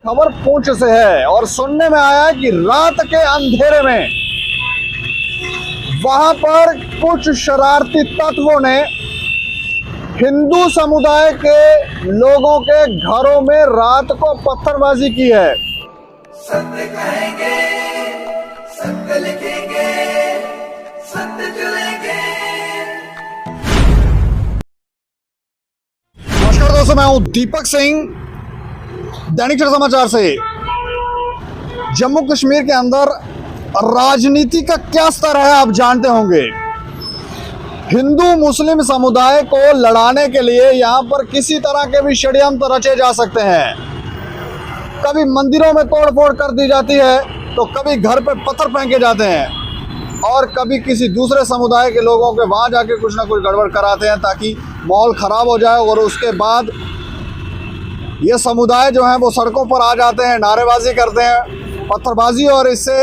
खबर पूंछ से है और सुनने में आया है कि रात के अंधेरे में वहां पर कुछ शरारती तत्वों ने हिंदू समुदाय के लोगों के घरों में रात को पत्थरबाजी की है। सत्य कहेंगे, सत्य लिखेंगे, सत्य चलेंगे। नमस्कार दोस्तों, मैं हूं दीपक सिंह, दैनिक सवेरा समाचार से। जम्मू कश्मीर के अंदर राजनीति का क्या स्तर है आप जानते होंगे। हिंदू मुस्लिम समुदाय को लड़ाने के लिए यहां पर किसी तरह के भी षड्यंत्र रचे जा सकते हैं। कभी मंदिरों में तोड़फोड़ कर दी जाती है, तो कभी घर पे पत्थर फेंके जाते हैं और कभी किसी दूसरे समुदाय के लोगों के वहां जाके कुछ ना कुछ गड़बड़ कराते हैं ताकि माहौल ख़राब हो जाए। और उसके बाद ये समुदाय जो है वो सड़कों पर आ जाते हैं, नारेबाजी करते हैं, पत्थरबाजी, और इससे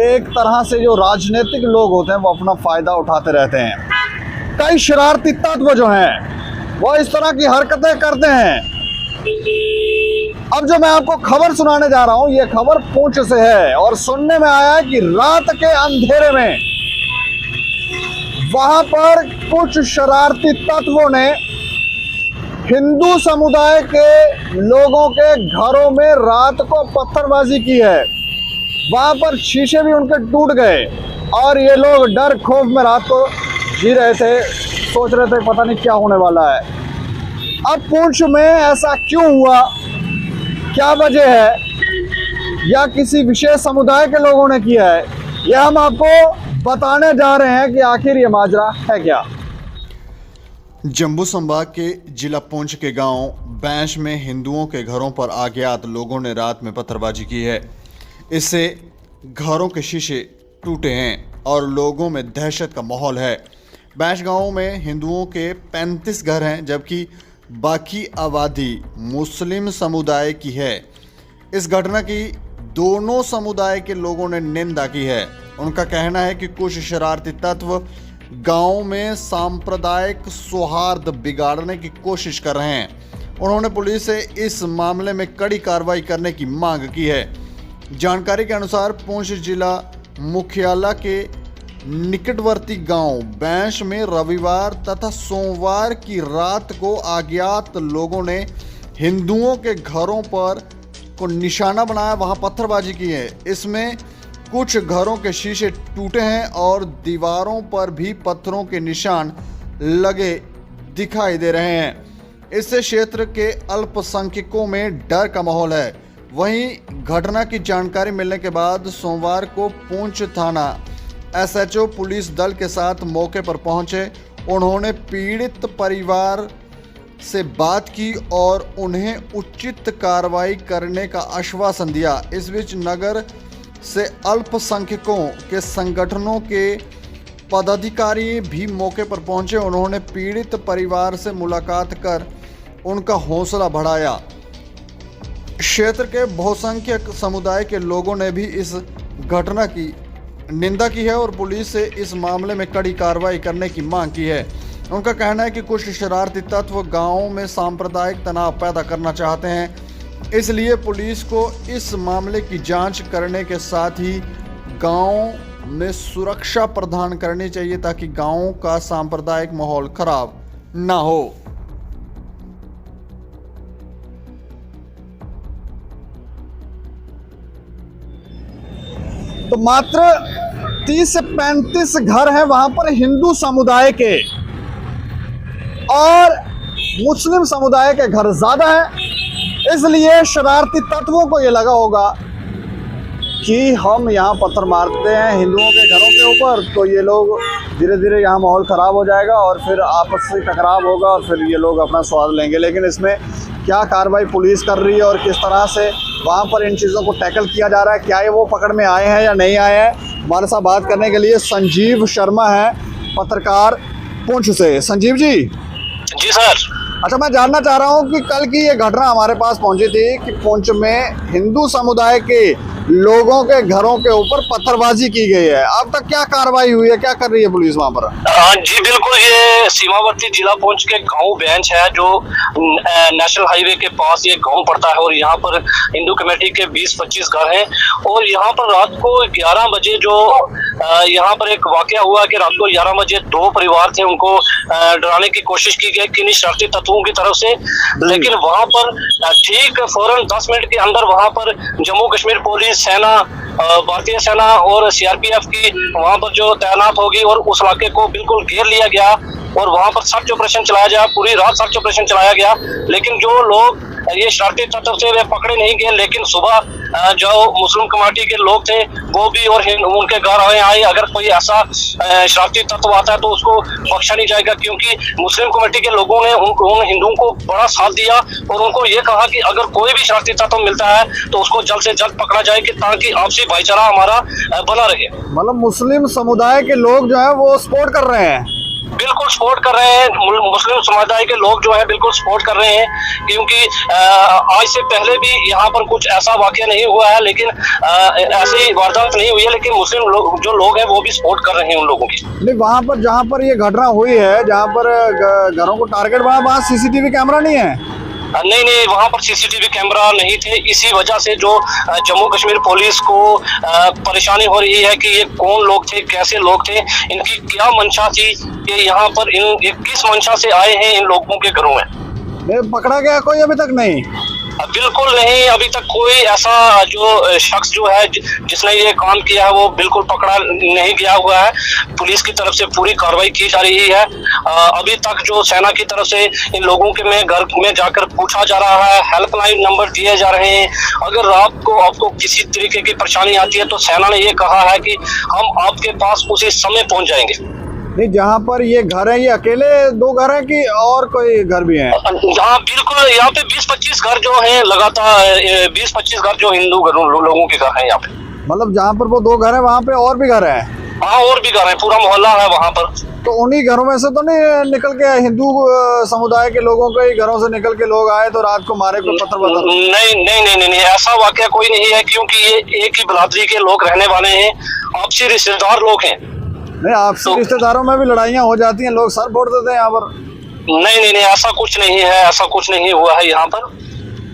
एक तरह से जो राजनीतिक लोग होते हैं वो अपना फ़ायदा उठाते रहते हैं। कई शरारती तत्व जो हैं वो इस तरह की हरकतें करते हैं। अब जो मैं आपको खबर सुनाने जा रहा हूँ, ये खबर पूंछ से है और सुनने में आया है कि रात के अंधेरे में वहां पर कुछ शरारती तत्वों ने हिंदू समुदाय के लोगों के घरों में रात को पत्थरबाजी की है। वहां पर शीशे भी उनके टूट गए और ये लोग डर खौफ में रात को जी रहे थे, सोच रहे थे पता नहीं क्या होने वाला है। अब पूंछ में ऐसा क्यों हुआ, क्या वजह है, या किसी विशेष समुदाय के लोगों ने किया है, यह हम आपको बताने जा रहे हैं कि आखिर ये माजरा है क्या। जम्मू संभाग के जिला पुंछ के गांव बैंश में हिंदुओं के घरों पर अज्ञात लोगों ने रात में पत्थरबाजी की है। इससे घरों के शीशे टूटे हैं और लोगों में दहशत का माहौल है। बैंश गांव में हिंदुओं के 35 घर हैं, जबकि बाकी आबादी मुस्लिम समुदाय की है। इस घटना की दोनों समुदाय के लोगों ने निंदा की है। उनका कहना है कि कुछ शरारती तत्व गांव में सांप्रदायिक सौहार्द बिगाड़ने की कोशिश कर रहे हैं। उन्होंने पुलिस से इस मामले में कड़ी कार्रवाई करने की मांग की है। जानकारी के अनुसार पुंछ जिला मुख्यालय के निकटवर्ती गांव बैंश में रविवार तथा सोमवार की रात को अज्ञात लोगों ने हिंदुओं के घरों पर को निशाना बनाया, वहां पत्थरबाजी की है। इसमें कुछ घरों के शीशे टूटे हैं और दीवारों पर भी पत्थरों के निशान लगे दिखाई दे रहे हैं। इससे क्षेत्र के अल्पसंख्यकों में डर का माहौल है। वहीं घटना की जानकारी मिलने के बाद सोमवार को पुंछ थाना एसएचओ पुलिस दल के साथ मौके पर पहुंचे। उन्होंने पीड़ित परिवार से बात की और उन्हें उचित कार्रवाई करने का आश्वासन दिया। इस बीच नगर से अल्पसंख्यकों के संगठनों के पदाधिकारी भी मौके पर पहुंचे। उन्होंने पीड़ित परिवार से मुलाकात कर उनका हौसला बढ़ाया। क्षेत्र के बहुसंख्यक समुदाय के लोगों ने भी इस घटना की निंदा की है और पुलिस से इस मामले में कड़ी कार्रवाई करने की मांग की है। उनका कहना है कि कुछ शरारती तत्व गांवों में सांप्रदायिक तनाव पैदा करना चाहते हैं, इसलिए पुलिस को इस मामले की जांच करने के साथ ही गांव में सुरक्षा प्रदान करनी चाहिए ताकि गांवों का सांप्रदायिक माहौल खराब ना हो। तो मात्र 30 से 35 घर हैं वहां पर हिंदू समुदाय के, और मुस्लिम समुदाय के घर ज्यादा हैं। इसलिए शरारती तत्वों को ये लगा होगा कि हम यहाँ पत्थर मारते हैं हिंदुओं के घरों के ऊपर, तो ये लोग धीरे धीरे यहाँ माहौल ख़राब हो जाएगा और फिर आपस में टकराव होगा और फिर ये लोग अपना स्वाद लेंगे। लेकिन इसमें क्या कार्रवाई पुलिस कर रही है और किस तरह से वहाँ पर इन चीज़ों को टैकल किया जा रहा है, क्या ये वो पकड़ में आए हैं या नहीं आए हैं, हमारे साथ बात करने के लिए संजीव शर्मा हैं, पत्रकार पुंछ से। संजीव जी सर। अच्छा, मैं जानना चाह रहा हूँ कि कल की ये घटना हमारे पास पहुँची थी कि पुंछ में हिंदू समुदाय के लोगों के घरों के ऊपर पत्थरबाजी की गई है। अब तक क्या कार्रवाई हुई है, क्या कर रही है पुलिस वहां पर? जी बिल्कुल, ये सीमावर्ती जिला पुंछ के गांव बेंच है जो नेशनल हाईवे के पास ये गांव पड़ता है और यहाँ पर हिंदू कमेटी के 20-25 घर हैं। और यहाँ पर रात को 11 बजे जो यहाँ पर एक वाकया हुआ कि रात को 11 बजे 2 परिवार थे, उनको डराने की कोशिश की गई किन्हीं शरारती तत्वों की तरफ से। लेकिन वहां पर ठीक फौरन 10 मिनट के अंदर वहां पर जम्मू कश्मीर पुलिस, सेना, भारतीय सेना और सीआरपीएफ की वहां पर जो तैनात होगी और उस इलाके को बिल्कुल घेर लिया गया और वहां पर सर्च ऑपरेशन चलाया गया। पूरी रात सर्च ऑपरेशन चलाया गया, लेकिन जो लोग ये शरारती तत्व से वे पकड़े नहीं गए। लेकिन सुबह जो मुस्लिम कमेटी के लोग थे वो भी और उनके घर आए। अगर कोई ऐसा शरारती तत्व आता है तो उसको बख्शा नहीं जाएगा, क्योंकि मुस्लिम कमेटी के लोगों ने उन हिंदुओं को बड़ा साथ दिया और उनको ये कहा कि अगर कोई भी शरारती तत्व मिलता है तो उसको जल्द से जल्द पकड़ा जाए कि ताकि आपसी भाईचारा हमारा बना रहे। मतलब मुस्लिम समुदाय के लोग जो है वो सपोर्ट कर रहे हैं? बिल्कुल सपोर्ट कर रहे हैं, मुस्लिम समुदाय के लोग जो है बिल्कुल सपोर्ट कर रहे हैं, क्योंकि आज से पहले भी यहाँ पर कुछ ऐसा वाकया नहीं हुआ है, लेकिन ऐसी वारदात नहीं हुई है, लेकिन मुस्लिम जो लोग हैं वो भी सपोर्ट कर रहे हैं उन लोगों की। नहीं, वहाँ पर जहाँ पर ये घटना हुई है, जहाँ पर घरों को टारगेट बना, वहाँ सीसीटीवी कैमरा नहीं है? नहीं, वहां पर सीसीटीवी कैमरा नहीं थे। इसी वजह से जो जम्मू कश्मीर पुलिस को परेशानी हो रही है कि ये कौन लोग थे, कैसे लोग थे, इनकी क्या मंशा थी कि यहाँ पर ये किस मंशा से आए हैं इन लोगों के घरों में। नहीं पकड़ा गया कोई अभी तक? नहीं, बिल्कुल नहीं, अभी तक कोई ऐसा जो शख्स जो है जिसने ये काम किया है वो बिल्कुल पकड़ा नहीं गया हुआ है। पुलिस की तरफ से पूरी कार्रवाई की जा रही है। अभी तक जो सेना की तरफ से इन लोगों के में घर में जाकर पूछा जा रहा है, हेल्पलाइन नंबर दिए जा रहे हैं। अगर रात को आपको किसी तरीके की परेशानी आती है तो सेना ने ये कहा है कि हम आपके पास उसी समय पहुंच जाएंगे। नहीं, जहाँ पर ये घर है ये अकेले 2 घर हैं कि और कोई घर भी हैं? हाँ बिल्कुल, यहाँ पे 20-25 घर जो हैं लगातार, 20-25 घर जो हिंदू लोगों के घर हैं यहाँ पे। मतलब जहाँ पर वो 2 घर है वहाँ पे और भी घर है? हाँ, और भी घर है, पूरा मोहल्ला है वहाँ पर। तो उन्हीं घरों में से तो नहीं निकल के हिंदू समुदाय के लोगों के घरों से निकल के लोग आए तो रात को मारे कोई पत्थर? नहीं, ऐसा वाकया कोई नहीं है, क्योंकि ये एक ही बिरादरी के लोग रहने वाले हैं, आपसी रिश्तेदार लोग हैं। नहीं, आपसी रिश्तेदारों में भी लड़ाइयाँ हो जाती हैं, लोग सर फोड़ देते हैं यहाँ पर? नहीं, ऐसा कुछ नहीं है, ऐसा कुछ नहीं हुआ है यहाँ पर।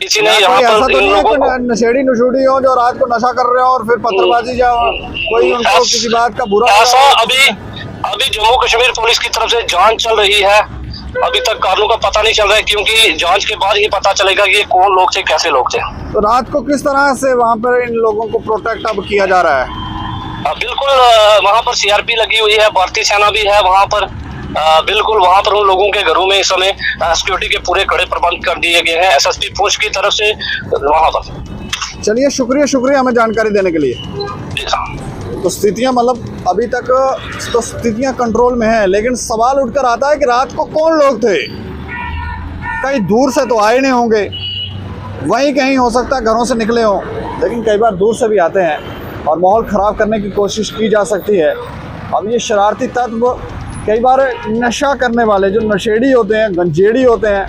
किसी ने यहाँ पर ऐसा तो नहीं है कोई नशेड़ी नुशूड़ी हो जो रात को नशा कर रहे हो और फिर पत्थरबाजी जाओ, कोई उनको किसी बात का बुरा? ऐसा अभी जम्मू कश्मीर पुलिस की तरफ से जांच चल रही है। अभी तक कारणों का पता नहीं चल रहा है, क्योंकि जांच के बाद ही पता चलेगा कि ये कौन लोग थे, कैसे लोग थे। तो रात को किस तरह से वहाँ पर इन लोगों को प्रोटेक्ट अब किया जा रहा है? बिल्कुल, वहाँ पर सीआरपी लगी हुई है, भारतीय सेना भी है वहाँ पर। बिल्कुल, वहाँ पर उन लोगों के घरों में इस समय सिक्योरिटी के पूरे कड़े प्रबंध कर दिए गए हैं एसएसपी पुंछ की तरफ से वहाँ पर। चलिए, शुक्रिया हमें जानकारी देने के लिए। तो स्थितियाँ मतलब अभी तक तो स्थितियाँ कंट्रोल में हैं, लेकिन सवाल उठकर आता है कि रात को कौन लोग थे? कहीं दूर से तो आए नहीं होंगे, वहीं कहीं हो सकता है घरों से निकले हों, लेकिन कई बार दूर से भी आते हैं और माहौल ख़राब करने की कोशिश की जा सकती है। अब ये शरारती तत्व कई बार नशा करने वाले जो नशेड़ी होते हैं, गंजेड़ी होते हैं,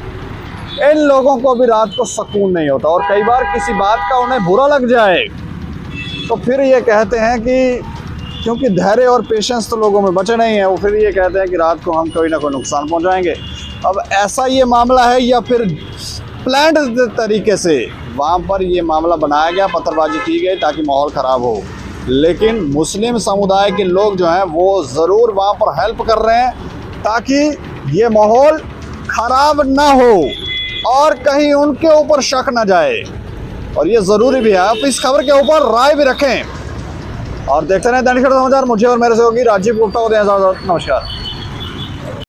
इन लोगों को भी रात को सुकून नहीं होता और कई बार किसी बात का उन्हें बुरा लग जाए तो फिर ये कहते हैं कि क्योंकि धैर्य और पेशेंस तो लोगों में बचे नहीं है, वो फिर ये कहते हैं कि रात को हम कोई ना कोई नुकसान पहुंचाएंगे। अब ऐसा ये मामला है या फिर प्लान्ड तरीके से वहाँ पर ये मामला बनाया गया, पत्थरबाजी की गई ताकि माहौल ख़राब हो, लेकिन मुस्लिम समुदाय के लोग जो हैं वो ज़रूर वहाँ पर हेल्प कर रहे हैं ताकि ये माहौल ख़राब ना हो और कहीं उनके ऊपर शक ना जाए, और ये ज़रूरी भी है। आप इस खबर के ऊपर राय भी रखें और देखते रहें दैनिक समाचार। मुझे और मेरे सहयोगी राजीव गुप्ता होते हैं। नमस्कार।